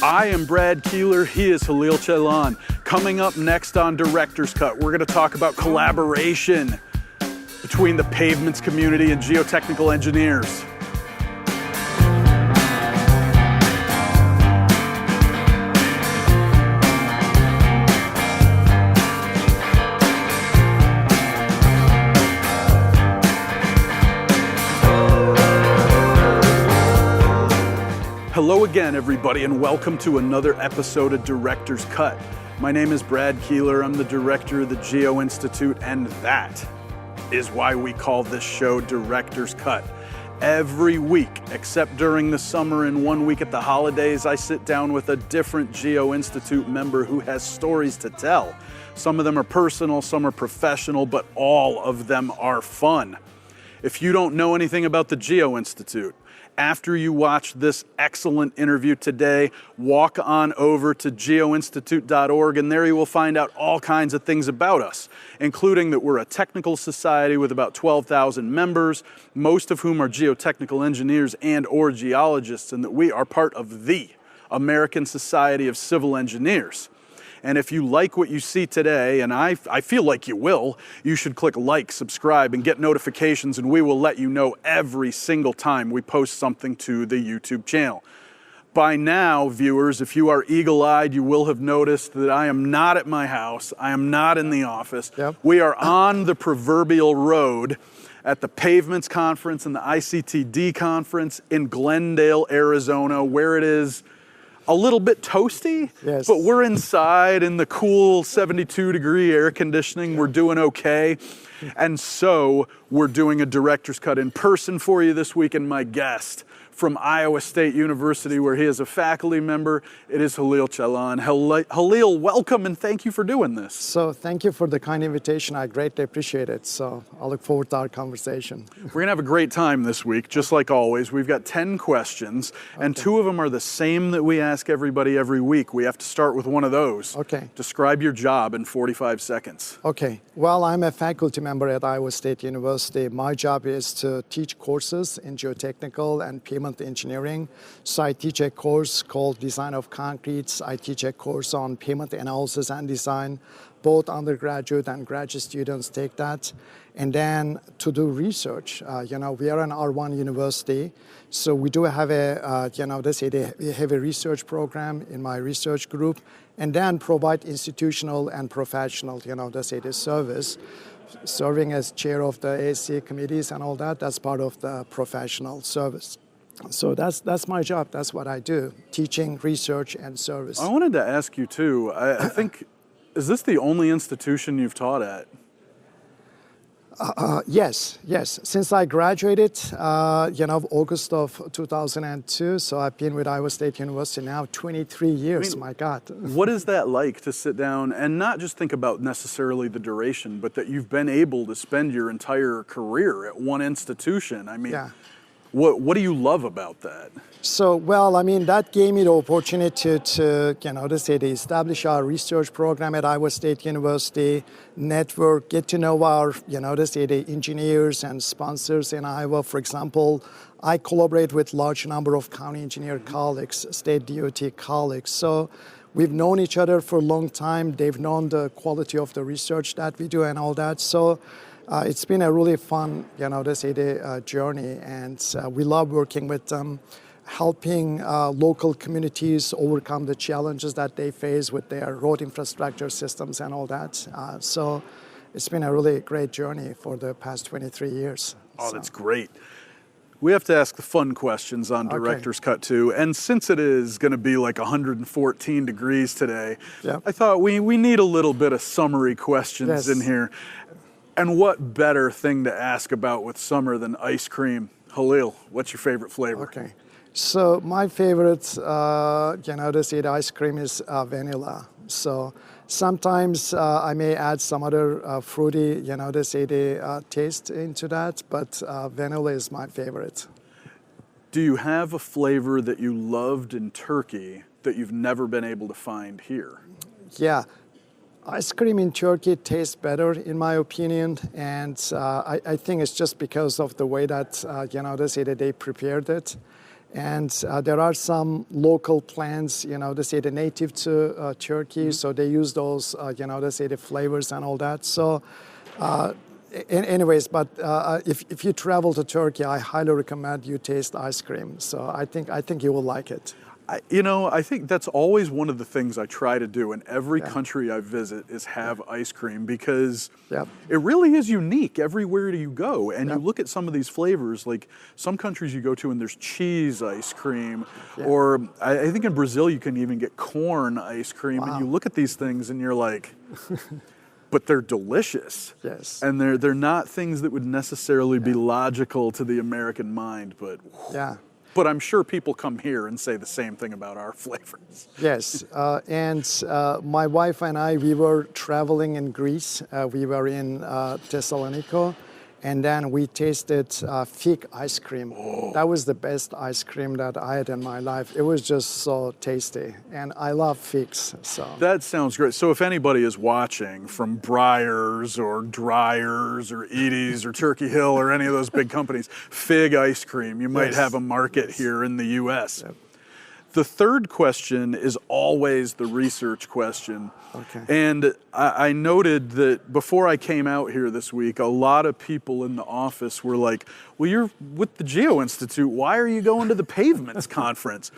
I am Brad Keelor, he is Halil Ceylan. Coming up next on Director's Cut, we're going to talk about collaboration between the pavements community and geotechnical engineers. Hello again, everybody, and welcome to another episode of Director's Cut. My name is Brad Keelor. I'm the director of the Geo-Institute, and that is why we call this show Director's Cut. Every week, except during the summer and 1 week at the holidays, I sit down with a different Geo-Institute member who has stories to tell. Some of them are personal, some are professional, but all of them are fun. If you don't know anything about the Geo-Institute, after you watch this excellent interview today, walk on over to geoinstitute.org, and there you will find out all kinds of things about us, including that we're a technical society with about 12,000 members, most of whom are geotechnical engineers and or geologists, and that we are part of the American Society of Civil Engineers. And if you like what you see today, and I feel like you will, you should click like, subscribe, and get notifications, and we will let you know every single time we post something to the YouTube channel. By now, viewers, if you are eagle-eyed, you will have noticed that I am not at my house. I am not in the office. Yep. We are on the proverbial road at the Pavements Conference and the ICTD Conference in Glendale, Arizona, where it is a little bit toasty, yes, but we're inside in the cool 72-degree air conditioning. We're doing okay. And so we're doing a Director's Cut in person for you this week, and my guest from Iowa State University, where he is a faculty member, it is Halil Ceylan. Halil, welcome, and thank you for doing this. So thank you for the kind invitation. I greatly appreciate it. So I look forward to our conversation. We're gonna have a great time this week, just like always. We've got 10 questions, and 2 of them are the same that we ask everybody every week. We have to start with one of those. Okay. Describe your job in 45 seconds. Okay. Well, I'm a faculty member at Iowa State University. My job is to teach courses in geotechnical and pavement engineering. So I teach a course called Design of Concretes. I teach a course on pavement analysis and design. Both undergraduate and graduate students take that. And then to do research, we are an R1 university, so we do have a, we have a research program in my research group, and then provide institutional and professional, service. Serving as chair of the ASCE committees and all that, that's part of the professional service. So that's my job. That's what I do, teaching, research, and service. I wanted to ask you too, I think, is this the only institution you've taught at? Yes. Since I graduated, August of 2002, so I've been with Iowa State University now 23 years, my God. What is that like to sit down and not just think about necessarily the duration, but that you've been able to spend your entire career at one institution? I mean, yeah. What do you love about that? So, that gave me the opportunity to establish our research program at Iowa State University, network, get to know our, the engineers and sponsors in Iowa. For example, I collaborate with large number of county engineer colleagues, state DOT colleagues. So we've known each other for a long time. They've known the quality of the research that we do and all that. So it's been a really fun, journey, and we love working with them, helping local communities overcome the challenges that they face with their road infrastructure systems and all that. So it's been a really great journey for the past 23 years. Oh, that's great. We have to ask the fun questions on Director's Cut too, and since it is going to be like 114 degrees today, I thought we need a little bit of summary questions in here. And what better thing to ask about with summer than ice cream? Halil, what's your favorite flavor? Okay, so my favorite, ice cream is vanilla. So sometimes I may add some other fruity, taste into that, but vanilla is my favorite. Do you have a flavor that you loved in Turkey that you've never been able to find here? Yeah. Ice cream in Turkey tastes better, in my opinion, and I think it's just because of the way that they prepared it. And there are some local plants, they say the native to Turkey, so they use those, they say the flavors and all that. So anyways, but if you travel to Turkey, I highly recommend you taste ice cream. So I think you will like it. I think that's always one of the things I try to do in every country I visit is have ice cream, because it really is unique everywhere you go. And you look at some of these flavors, like some countries you go to and there's cheese ice cream, or I think in Brazil you can even get corn ice cream. And you look at these things and you're like, but they're delicious. Yes. And they're not things that would necessarily be logical to the American mind, but But I'm sure people come here and say the same thing about our flavors. Yes, and my wife and I, we were traveling in Greece. We were in Thessalonica, and then we tasted fig ice cream. Oh. That was the best ice cream that I had in my life. It was just so tasty, and I love figs. So that sounds great. So if anybody is watching from Breyers or Dryers or Edie's or Turkey Hill or any of those big companies, fig ice cream, you might have a market here in the U.S. Yep. The third question is always the research question. Okay. And I noted that before I came out here this week, a lot of people in the office were like, well, you're with the Geo-Institute, why are you going to the Pavements Conference?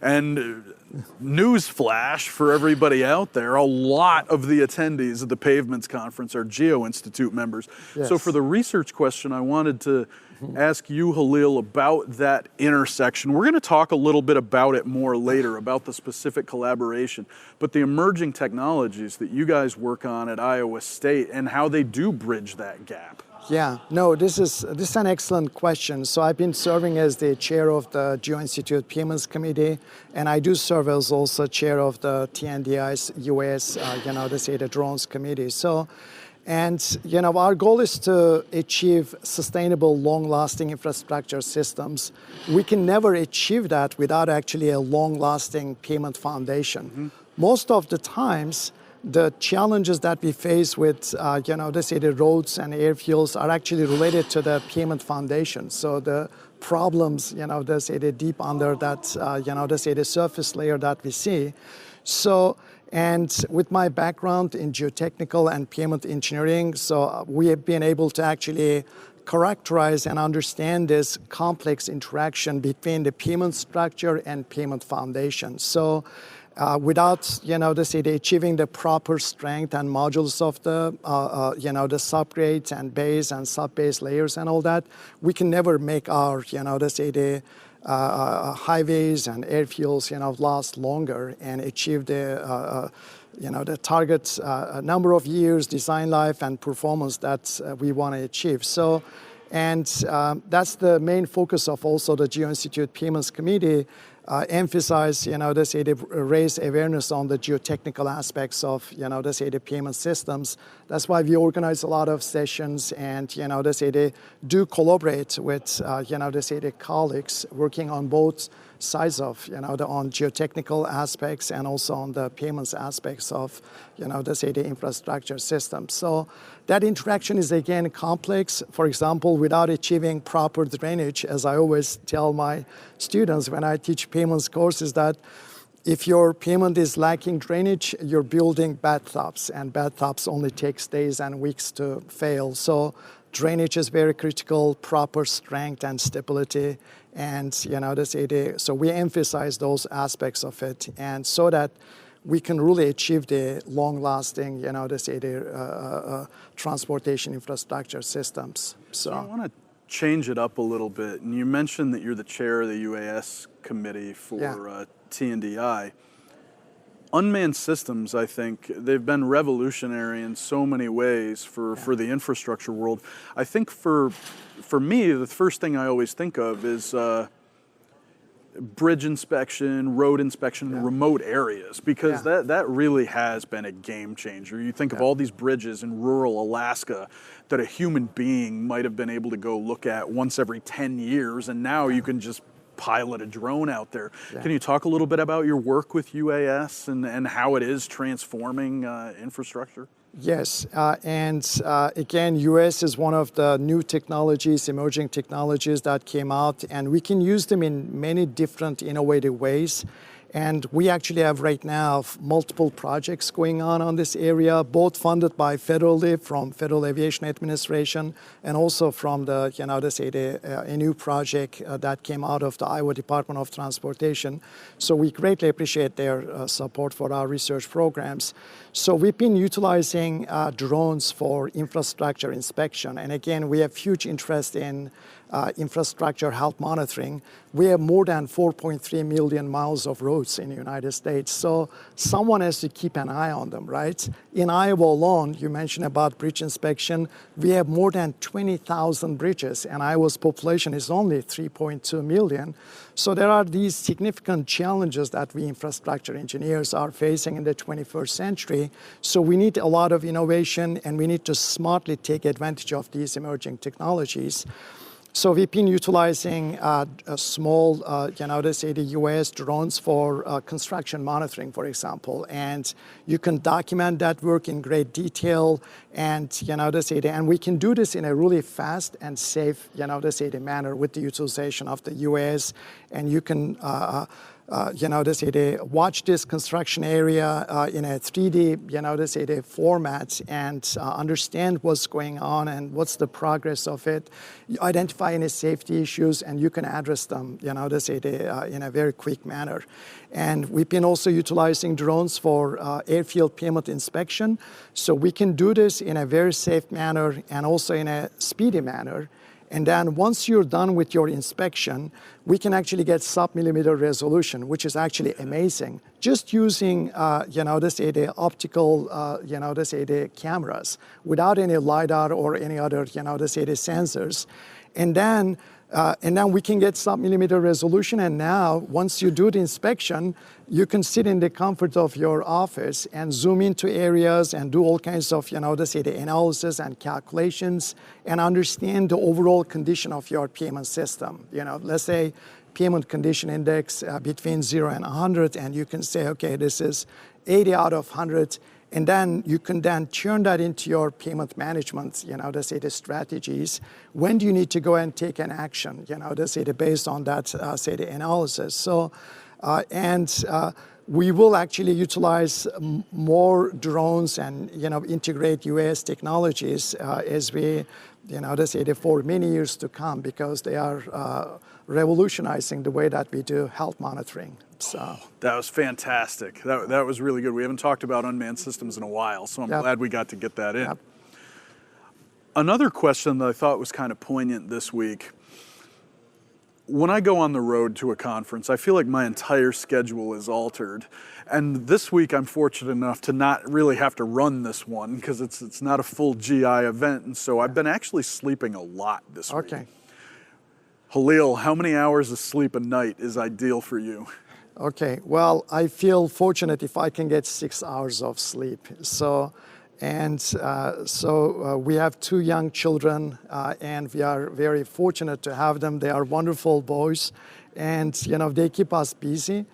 And news flash for everybody out there, a lot of the attendees of the Pavements Conference are Geo-Institute members. Yes. So for the research question, I wanted to ask you, Halil, about that intersection. We're going to talk a little bit about it more later, about the specific collaboration, but the emerging technologies that you guys work on at Iowa State and how they do bridge that gap. Yeah, no, this is an excellent question. So I've been serving as the chair of the Geo-Institute Pavements Committee, and I do serve as also chair of the TNDI's US, the Drones Committee. So, and our goal is to achieve sustainable, long-lasting infrastructure systems. We can never achieve that without actually a long-lasting pavement foundation. Mm-hmm. Most of the times, the challenges that we face with, the roads and airfields are actually related to the pavement foundation. So the problems, deep under that, the surface layer that we see. So, and with my background in geotechnical and pavement engineering, so we have been able to actually characterize and understand this complex interaction between the pavement structure and pavement foundation. So, without, achieving the proper strength and modules of the, the subgrades and base and sub-base layers and all that, we can never make our, highways and airfields, last longer and achieve the, the target number of years, design life, and performance that we want to achieve. So, and that's the main focus of also the Geo-Institute Pavements Committee. Emphasize, raise awareness on the geotechnical aspects of, the pavement systems. That's why we organize a lot of sessions, and, they do collaborate with, the colleagues working on both sides of, on geotechnical aspects and also on the pavements aspects of, the infrastructure system. So that interaction is again complex. For example, without achieving proper drainage, as I always tell my students when I teach pavements courses, that if your pavement is lacking drainage, you're building bathtubs, and bathtubs only takes days and weeks to fail. So drainage is very critical, proper strength and stability, and so we emphasize those aspects of it, and so that we can really achieve the long-lasting, transportation infrastructure systems. So I want to change it up a little bit. And you mentioned that you're the chair of the UAS committee for TNDI. Unmanned systems, I think, they've been revolutionary in so many ways for the infrastructure world. I think for me, the first thing I always think of is bridge inspection, road inspection in remote areas, because that really has been a game changer. You think of all these bridges in rural Alaska that a human being might have been able to go look at once every 10 years, and now you can just pilot a drone out there. Can you talk a little bit about your work with UAS and how it is transforming infrastructure? Yes, again, US is one of the new technologies, emerging technologies that came out, and we can use them in many different innovative ways. And we actually have right now multiple projects going on this area, both funded by federally from Federal Aviation Administration and also from a new project that came out of the Iowa Department of Transportation. So we greatly appreciate their support for our research programs. So we've been utilizing drones for infrastructure inspection. And again, we have huge interest in infrastructure health monitoring. We have more than 4.3 million miles of roads in the United States. So someone has to keep an eye on them, right? In Iowa alone, you mentioned about bridge inspection. We have more than 20,000 bridges, and Iowa's population is only 3.2 million. So there are these significant challenges that we infrastructure engineers are facing in the 21st century. So we need a lot of innovation, and we need to smartly take advantage of these emerging technologies. So we've been utilizing small, the US drones for construction monitoring, for example, and you can document that work in great detail, and and we can do this in a really fast and safe, manner with the utilization of the US, and you can watch this construction area in a 3D, format and understand what's going on and what's the progress of it, identify any safety issues, and you can address them, in a very quick manner. And we've been also utilizing drones for airfield pavement inspection. So we can do this in a very safe manner and also in a speedy manner. And then once you're done with your inspection, we can actually get sub-millimeter resolution, which is actually amazing, just using, optical, cameras without any LiDAR or any other, sensors. And then we can get sub-millimeter resolution. And now, once you do the inspection, you can sit in the comfort of your office and zoom into areas and do all kinds of, analysis and calculations and understand the overall condition of your pavement system. Let's say pavement condition index between 0 and 100, and you can say, okay, this is 80 out of 100. And then you can then turn that into your pavement management, the strategies. When do you need to go and take an action, based on that, the analysis. So, we will actually utilize more drones and, integrate US technologies as we, for many years to come, because they are revolutionizing the way that we do health monitoring. So that was fantastic. That was really good. We haven't talked about unmanned systems in a while, so I'm glad we got to get that in. Yep. Another question that I thought was kind of poignant this week. When I go on the road to a conference, I feel like my entire schedule is altered. And this week, I'm fortunate enough to not really have to run this one because it's not a full GI event. And so I've been actually sleeping a lot this week. Okay. Halil, how many hours of sleep a night is ideal for you? Okay, well, I feel fortunate if I can get 6 hours of sleep. So we have 2 young children, and we are very fortunate to have them. They are wonderful boys, and they keep us busy.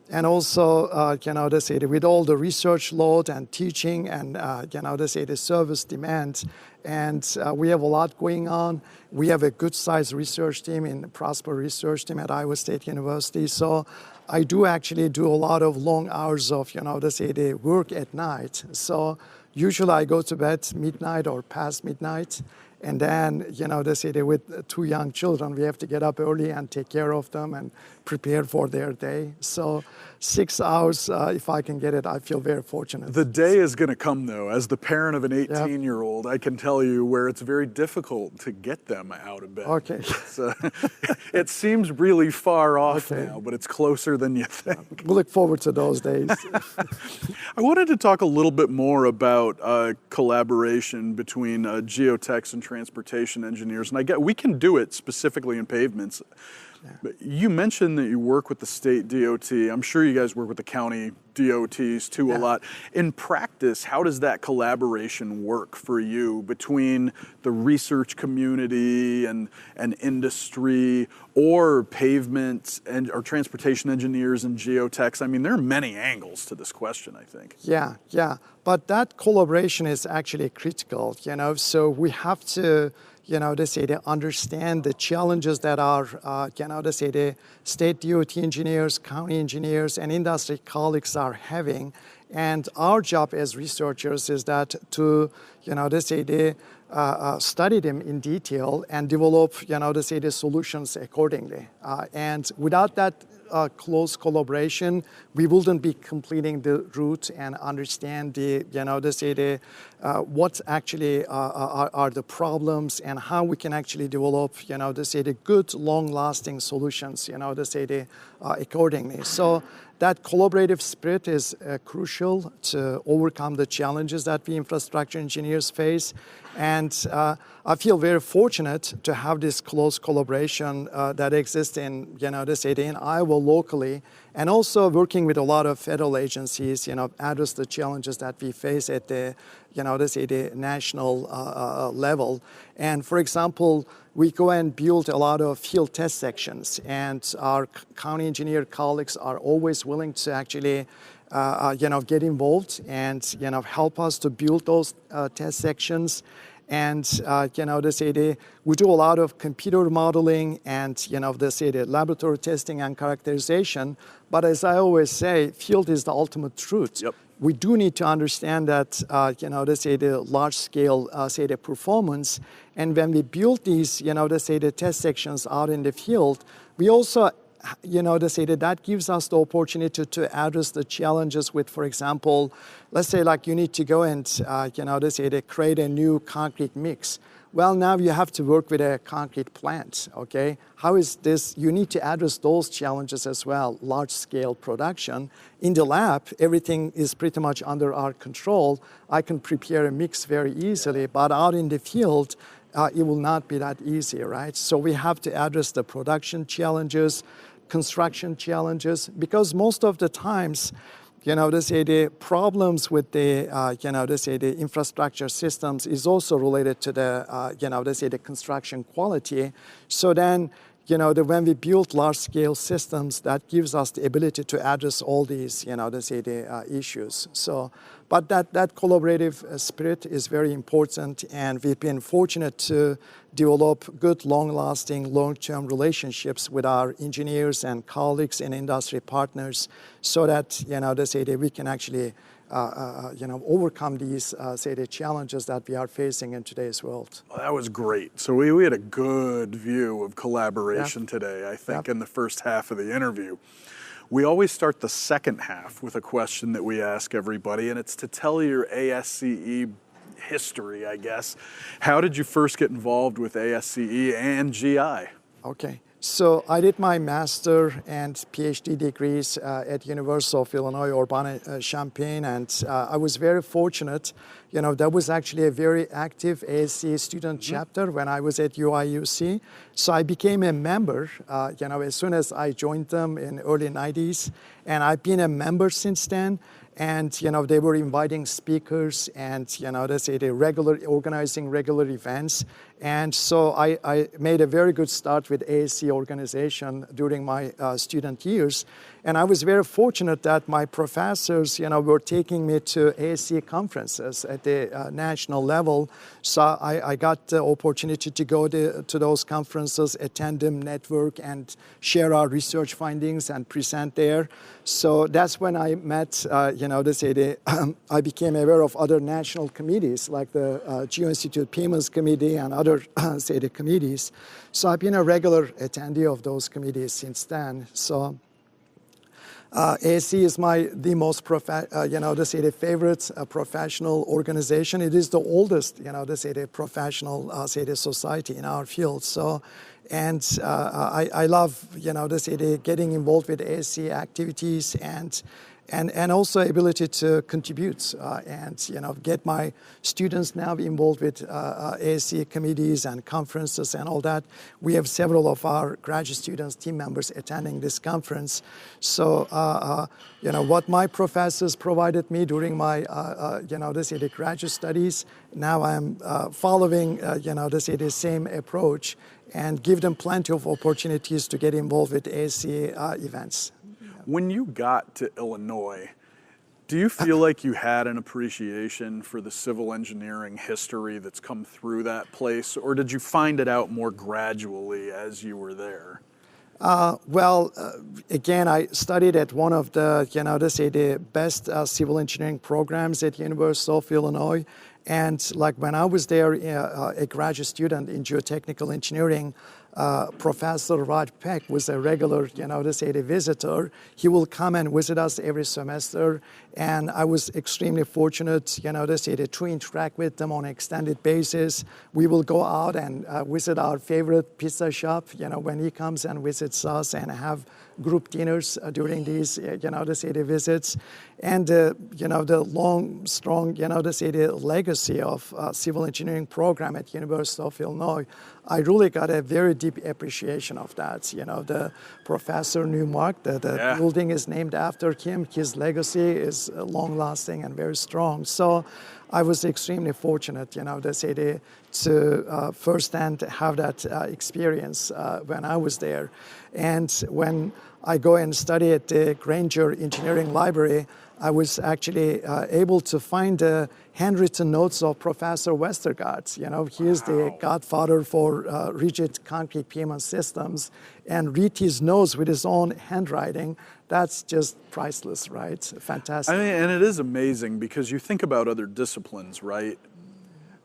And also, with all the research load and teaching and, the service demand, and we have a lot going on. We have a good-sized research team in Prosper Research Team at Iowa State University. So I do actually do a lot of long hours of, the work at night. So usually I go to bed midnight or past midnight. And then, with 2 young children, we have to get up early and take care of them and prepare for their day. So 6 hours, if I can get it, I feel very fortunate. The day is going to come, though. As the parent of an 18-year-old, I can tell you where it's very difficult to get them out of bed. Okay. It seems really far off now, but it's closer than you think. We look forward to those days. I wanted to talk a little bit more about collaboration between geotechs and transportation engineers. And we can do it specifically in pavements. But you mentioned that you work with the state DOT. I'm sure you guys work with the county DOTs too a lot. In practice, how does that collaboration work for you between the research community and industry, or pavement or transportation engineers and geotechs? I mean, there are many angles to this question, I think. Yeah. But that collaboration is actually critical, so we have to to understand the challenges that our, the state DOT engineers, county engineers, and industry colleagues are having. And our job as researchers is that to, study them in detail and develop, the solutions accordingly. And without that close collaboration, we wouldn't be completing the route and understand what actually are the problems and how we can actually develop, the good, long-lasting solutions, accordingly. So that collaborative spirit is crucial to overcome the challenges that we infrastructure engineers face. And I feel very fortunate to have this close collaboration that exists in, in Iowa locally, and also working with a lot of federal agencies, address the challenges that we face at the, the national level. And for example, we go and build a lot of field test sections, and our county engineer colleagues are always willing to actually get involved and help us to build those test sections. And we do a lot of computer modeling and the laboratory testing and characterization. But as I always say, field is the ultimate truth. Yep. We do need to understand that the large scale the performance. And when we build these the test sections out in the field, we also that gives us the opportunity to address the challenges with, for example, let's say like you need to go and, create a new concrete mix. Well, now you have to work with a concrete plant, okay? How is this? You need to address those challenges as well, large-scale production. In the lab, everything is pretty much under our control. I can prepare a mix very easily, but out in the field, it will not be that easy, right? So we have to address the production challenges, construction challenges, because most of the times, the problems with the, the infrastructure systems is also related to the, the construction quality. So then, when we build large-scale systems, that gives us the ability to address all these, the issues. So, but that collaborative spirit is very important, and we've been fortunate to develop good, long-lasting, long-term relationships with our engineers and colleagues and industry partners, so that we can actually overcome these the challenges that we are facing in today's world. Well, that was great. So we had a good view of collaboration today, I think, in the first half of the interview. We always start the second half with a question that we ask everybody, and it's to tell your ASCE history, I guess. How did you first get involved with ASCE and GI? Okay. So I did my master and PhD degrees at University of Illinois Urbana-Champaign, and I was very fortunate. That was actually a very active ASCE student chapter when I was at UIUC. So I became a member, as soon as I joined them in early 90s, and I've been a member since then. And, they were inviting speakers and, organizing regular events. And so I made a very good start with ASCE organization during my student years. And I was very fortunate that my professors, were taking me to ASCE conferences at the national level. So I got the opportunity to go to those conferences, attend them, network, and share our research findings and present there. So that's when I met, I became aware of other national committees like the Geo-Institute Pavements Committee and other, the committees. So I've been a regular attendee of those committees since then. So ASCE is the most favorite professional organization. It is the oldest, the professional society in our field. So And I love, getting involved with ASCE activities and also ability to contribute and get my students now involved with ASCE committees and conferences and all that. We have several of our graduate students, team members attending this conference. So what my professors provided me during my the graduate studies, now I'm following the same approach and give them plenty of opportunities to get involved with ASCE events. When you got to Illinois, do you feel like you had an appreciation for the civil engineering history that's come through that place, or did you find it out more gradually as you were there? Again, I studied at one of the, the best civil engineering programs at University of Illinois. And like when I was there, a graduate student in geotechnical engineering, Professor Rod Peck was a regular, visitor. He will come and visit us every semester. And I was extremely fortunate, to interact with them on an extended basis. We will go out and visit our favorite pizza shop, when he comes and visits us, and have group dinners during these, visits. And, the long, strong, legacy of civil engineering program at University of Illinois, I really got a very deep appreciation of that. The professor Newmark, the building is named after him. His legacy is long-lasting and very strong. So I was extremely fortunate, to firsthand have that experience when I was there. And when I go and study at the Granger Engineering Library, I was actually able to find the handwritten notes of Professor Westergaard. He is the godfather for rigid concrete pavement systems, and read his notes with his own handwriting. That's just priceless, right? Fantastic. I mean, and it is amazing because you think about other disciplines, right?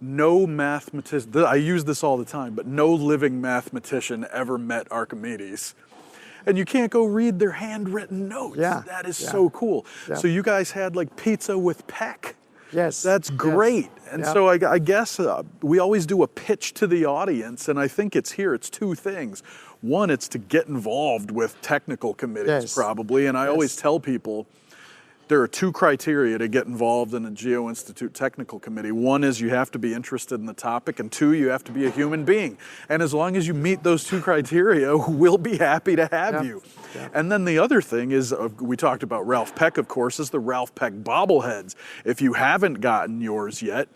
No mathematician, I use this all the time, but no living mathematician ever met Archimedes. And you can't go read their handwritten notes. Yeah. That is so cool. Yeah. So you guys had like pizza with Peck. Yes. That's great. Yes. And so I guess we always do a pitch to the audience, and I think it's two things. One, it's to get involved with technical committees probably, and I always tell people there are two criteria to get involved in a Geo-Institute technical committee. One is you have to be interested in the topic, and two, you have to be a human being. And as long as you meet those two criteria, we'll be happy to have you. Yeah. And then the other thing is, we talked about Ralph Peck, of course, is the Ralph Peck bobbleheads. If you haven't gotten yours yet,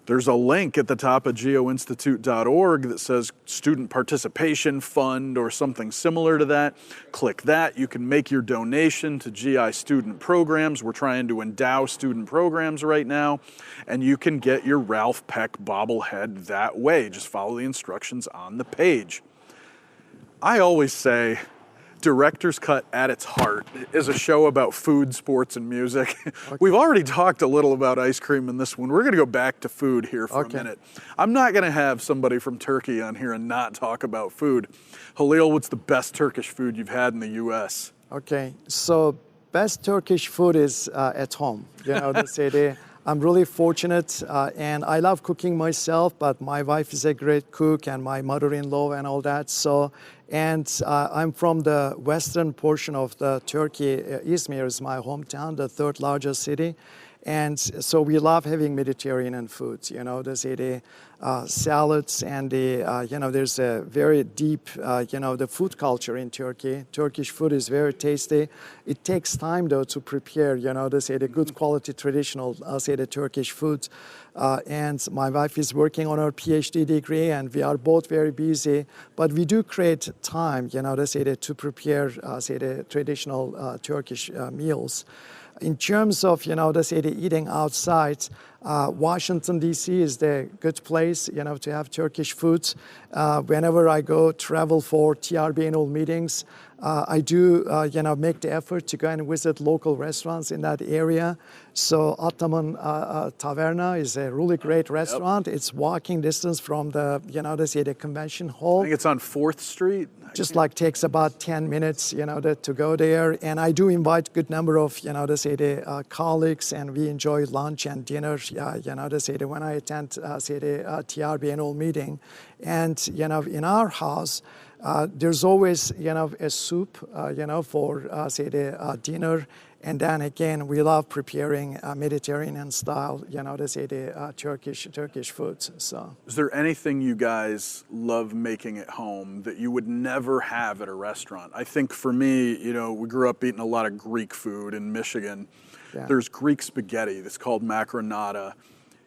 there's a link at the top of geoinstitute.org that says Student Participation Fund or something similar to that. Click that. You can make your donation to GI student programs. We're trying to endow student programs right now. And you can get your Ralph Peck bobblehead that way. Just follow the instructions on the page. I always say, Director's Cut at its heart is a show about food, sports, and music. Okay. We've already talked a little about ice cream in this one. We're going to go back to food here for a minute. I'm not going to have somebody from Turkey on here and not talk about food. Halil, what's the best Turkish food you've had in the U.S.? Okay, so best Turkish food is at home. I'm really fortunate, and I love cooking myself, but my wife is a great cook, and my mother-in-law and all that. I'm from the western portion of the Turkey. Izmir is my hometown, the third largest city. And so we love having Mediterranean foods, the salads and there's a very deep, the food culture in Turkey. Turkish food is very tasty. It takes time though to prepare, the good quality traditional, the Turkish food. And my wife is working on her PhD degree, and we are both very busy, but we do create time, to prepare, the traditional Turkish meals. In terms of, eating outside, Washington, D.C. is the good place, to have Turkish foods. Whenever I go travel for TRB annual meetings, I do, make the effort to go and visit local restaurants in that area. So Ottoman Taverna is a really great restaurant. Yep. It's walking distance from the, the convention hall. I think it's on 4th Street. Just takes about 10 minutes, to go there. And I do invite a good number of, the colleagues, and we enjoy lunch and dinner, when I attend, say, the TRB annual meeting. And, in our house, there's always, a soup, for, say, the dinner. And then again, we love preparing Mediterranean style, the Turkish foods. So, is there anything you guys love making at home that you would never have at a restaurant? I think for me, we grew up eating a lot of Greek food in Michigan. Yeah. There's Greek spaghetti that's called macaronata.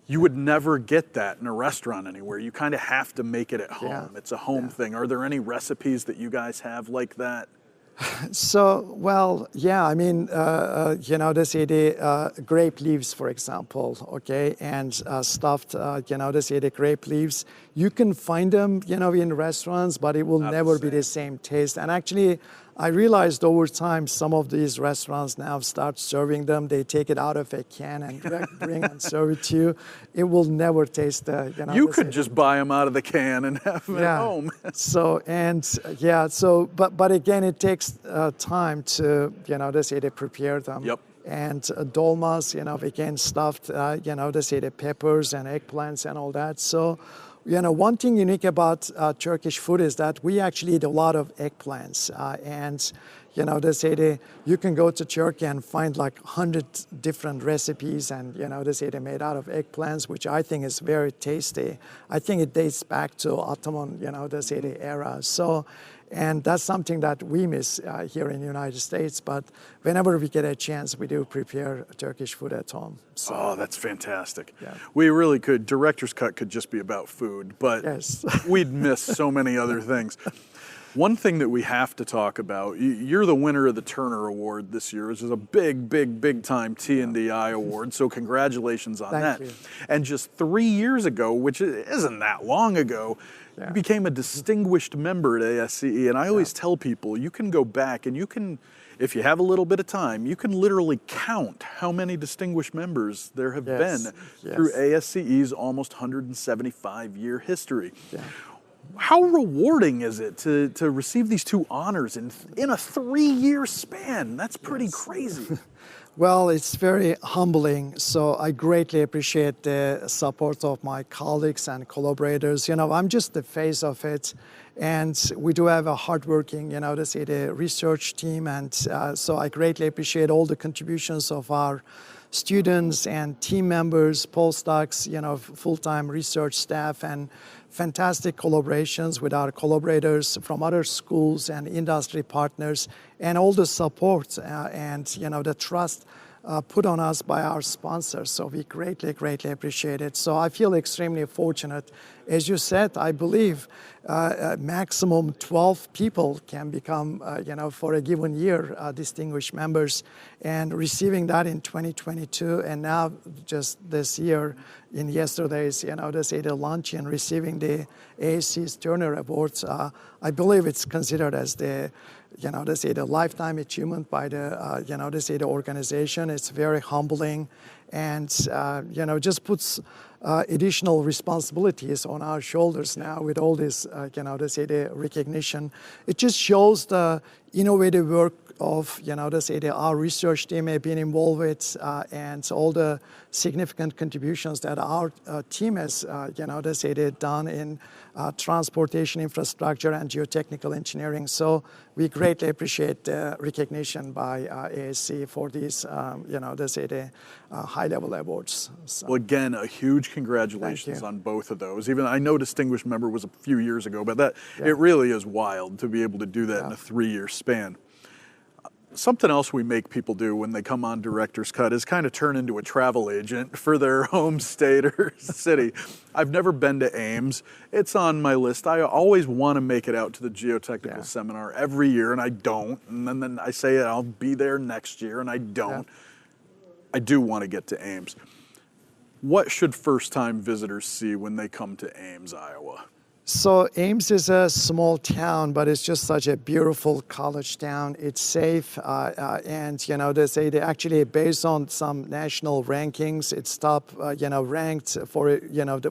You would never get that in a restaurant anywhere. You kind of have to make it at home. Yeah. It's a home thing. Are there any recipes that you guys have like that? So, well, yeah, I mean, the grape leaves, for example, okay, and stuffed, the grape leaves. You can find them, in restaurants, but it will never be the same taste. And actually, I realized over time, some of these restaurants now start serving them. They take it out of a can and bring and serve it to you. It will never taste, You could just buy them out of the can and have them at home. But again, it takes time to, to prepare them. Yep. And dolmas, again, stuffed, the peppers and eggplants and all that. So, one thing unique about Turkish food is that we actually eat a lot of eggplants. You can go to Turkey and find like 100 different recipes and, they're made out of eggplants, which I think is very tasty. I think it dates back to Ottoman, the era. So, and that's something that we miss here in the United States. But whenever we get a chance, we do prepare Turkish food at home. So, oh, that's fantastic. Yeah. We really could. Director's Cut could just be about food, but yes. We'd miss so many other things. One thing that we have to talk about, you're the winner of the Turner Award this year, which is a big time T&DI award, so congratulations on that. Thank you. And just 3 years ago, which isn't that long ago, you became a distinguished member at ASCE, and I always tell people, you can go back and you can, if you have a little bit of time, you can literally count how many distinguished members there have been through ASCE's almost 175-year history. Yeah. How rewarding is it to receive these two honors in a 3-year span? That's pretty crazy. Well, it's very humbling. So I greatly appreciate the support of my colleagues and collaborators. I'm just the face of it. And we do have a hardworking, the research team. And so I greatly appreciate all the contributions of our students and team members, postdocs, full-time research staff, and fantastic collaborations with our collaborators from other schools and industry partners, and all the support and the trust put on us by our sponsors. So we greatly appreciate it. So I feel extremely fortunate. As you said, I believe maximum 12 people can become, for a given year, distinguished members. And receiving that in 2022, and now just this year, in yesterday's, the luncheon, receiving the ASCE's Turner Awards, I believe it's considered as the lifetime achievement by the, the organization. It's very humbling, and, just puts additional responsibilities on our shoulders now with all this, the recognition. It just shows the innovative work of, our research team have been involved with, and all the significant contributions that our team has, done in transportation infrastructure and geotechnical engineering. So we greatly appreciate the recognition by ASCE for these, the high-level awards. So. Well, again, a huge congratulations on both of those. Even I know Distinguished Member was a few years ago, but it really is wild to be able to do that in a 3-year span. Something else we make people do when they come on Director's Cut is kind of turn into a travel agent for their home state or city. I've never been to Ames. It's on my list. I always want to make it out to the geotechnical seminar every year, and I don't. And then I say I'll be there next year, and I don't. I do want to get to Ames. What should first-time visitors see when they come to Ames, Iowa? So Ames is a small town, but it's just such a beautiful college town. It's safe, and they say they actually, based on some national rankings, it's top, ranked for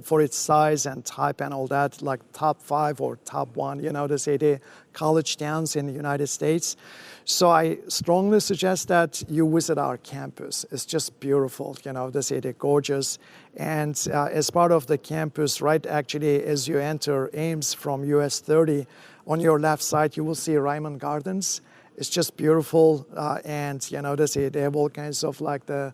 for its size and type and all that, like top 5 or top 1. They say the college towns in the United States. So I strongly suggest that you visit our campus. It's just beautiful, the city, gorgeous. And as part of the campus, right actually as you enter Ames from US 30, on your left side, you will see Ryman Gardens. It's just beautiful, and they have all kinds of like the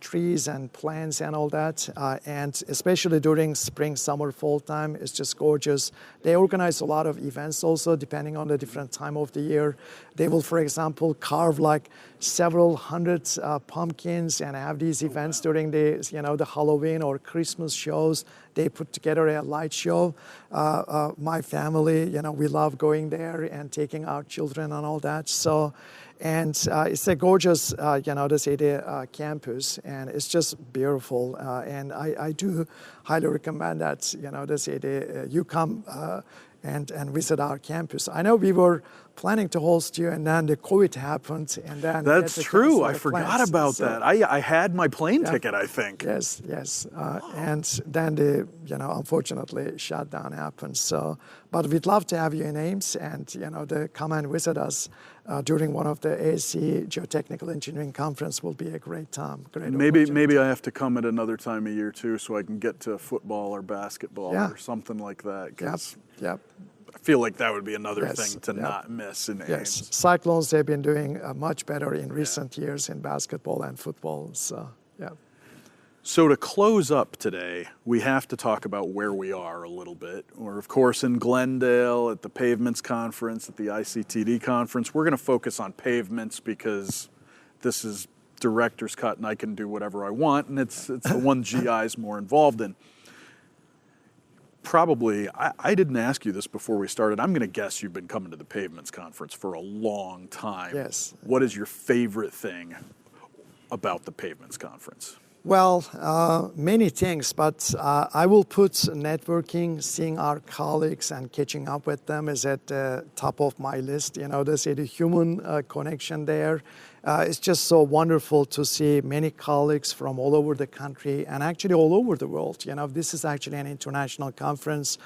trees and plants and all that, and especially during spring, summer, fall time, it's just gorgeous. They organize a lot of events also, depending on the different time of the year. They will, for example, carve like several hundred pumpkins and have these events during the the Halloween or Christmas shows. They put together a light show. My family, we love going there and taking our children and all that. So, and it's a gorgeous, campus, and it's just beautiful. And I do highly recommend that, you come and visit our campus. I know we were planning to host you, and then the COVID happened, and then that's true. I forgot about that. I had my plane ticket, I think. Yes, and then the unfortunately shutdown happened. So, but we'd love to have you in Ames, and to come and visit us during one of the ASCE Geotechnical Engineering Conference will be a great time. Maybe I have to come at another time of year too, so I can get to football or basketball or something like that. Yep. I feel like that would be another thing to not miss in Ames. Yes, Cyclones have been doing much better in recent years in basketball and football. So to close up today, we have to talk about where we are a little bit. We're, of course, in Glendale at the Pavements Conference, at the ICTD Conference. We're going to focus on pavements because this is Director's Cut and I can do whatever I want, and it's the one GI is more involved in. Probably, I didn't ask you this before we started. I'm going to guess you've been coming to the Pavements Conference for a long time. Yes. What is your favorite thing about the Pavements Conference? Well, many things, but I will put networking, seeing our colleagues and catching up with them is at the top of my list. The human connection there. It's just so wonderful to see many colleagues from all over the country and actually all over the world. This is actually an international conference.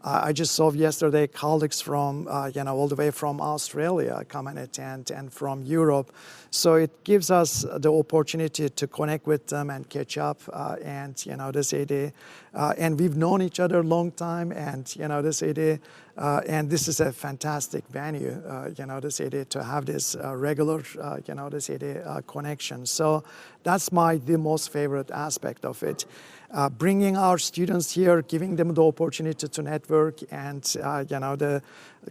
I just saw yesterday colleagues from, all the way from Australia come and attend, and from Europe. So it gives us the opportunity to connect with them and catch up. And we've known each other a long time, and and this is a fantastic venue, to have this regular, connection. So that's the most favorite aspect of it. Bringing our students here, giving them the opportunity to network, and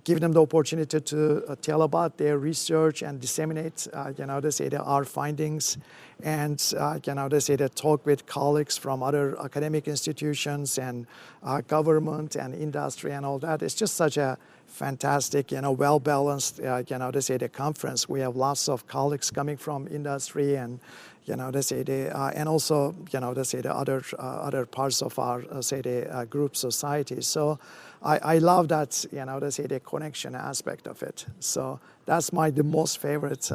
give them the opportunity to tell about their research and disseminate, our findings, and talk with colleagues from other academic institutions and government and industry and all that. It's just such a fantastic, well-balanced, conference. We have lots of colleagues coming from industry and and also, the other parts of our, group society. So I love that, the connection aspect of it. So that's the most favorite,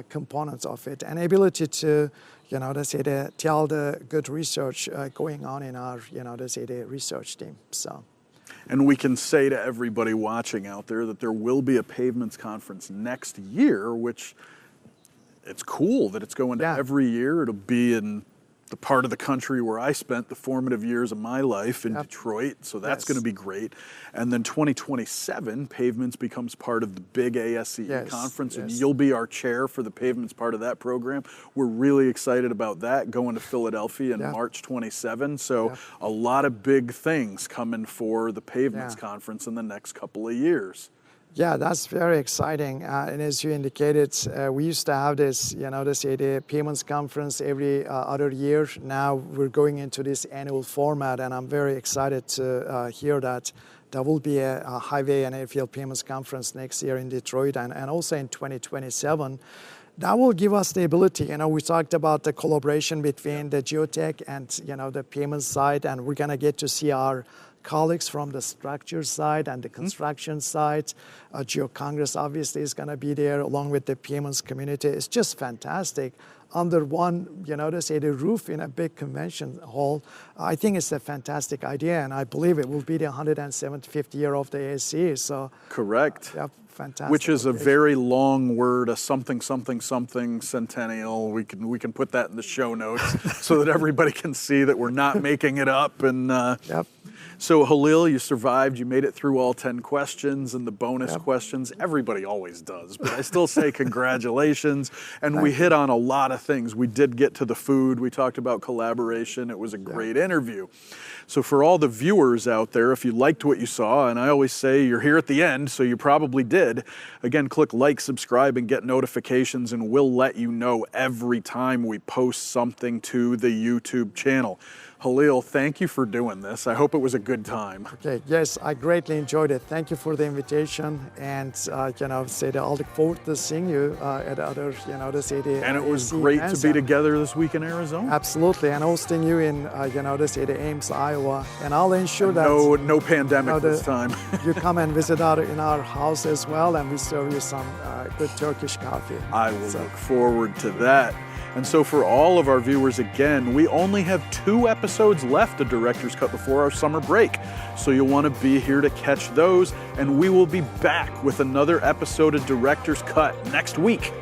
components of it, and ability to, tell the good research going on in our, research team. So. And we can say to everybody watching out there that there will be a Pavements Conference next year, which it's cool that it's going to every year. It'll be in the part of the country where I spent the formative years of my life in Detroit, so that's going to be great. And then 2027, Pavements becomes part of the big ASCE conference, and you'll be our chair for the Pavements part of that program. We're really excited about that, going to Philadelphia in March 27. So a lot of big things coming for the Pavements conference in the next couple of years. Yeah, that's very exciting. And as you indicated, we used to have this, the Pavements Conference every other year. Now we're going into this annual format, and I'm very excited to hear that there will be a highway and airfield Pavements Conference next year in Detroit and also in 2027. That will give us the ability, we talked about the collaboration between the geotech and, the pavement side, and we're going to get to see our colleagues from the structure side and the construction side. Geo-Congress obviously is going to be there along with the Pavements community. It's just fantastic. Under one, the roof in a big convention hall. I think it's a fantastic idea, and I believe it will be the 175th year of the ASCE. So correct. Yeah, fantastic. Which is a very long word, a something centennial. We can put that in the show notes so that everybody can see that we're not making it up. And Yep. So Halil, you survived. You made it through all 10 questions and the bonus questions. Everybody always does, but I still say congratulations. And we hit on a lot of things. We did get to the food. We talked about collaboration. It was a great interview. So for all the viewers out there, if you liked what you saw, and I always say you're here at the end, so you probably did, again, click like, subscribe, and get notifications, and we'll let you know every time we post something to the YouTube channel. Halil, thank you for doing this. I hope it was a good time. Okay, yes, I greatly enjoyed it. Thank you for the invitation, and I'll look forward to seeing you at other, And it was great to be together this week in Arizona. Absolutely, and hosting you in, the Ames, Iowa, and I'll ensure and that no pandemic this time. you come and visit in our house as well, and we serve you some good Turkish coffee. I will look forward to that. And so for all of our viewers, again, we only have 2 episodes left of Director's Cut before our summer break. So you'll want to be here to catch those, and we will be back with another episode of Director's Cut next week.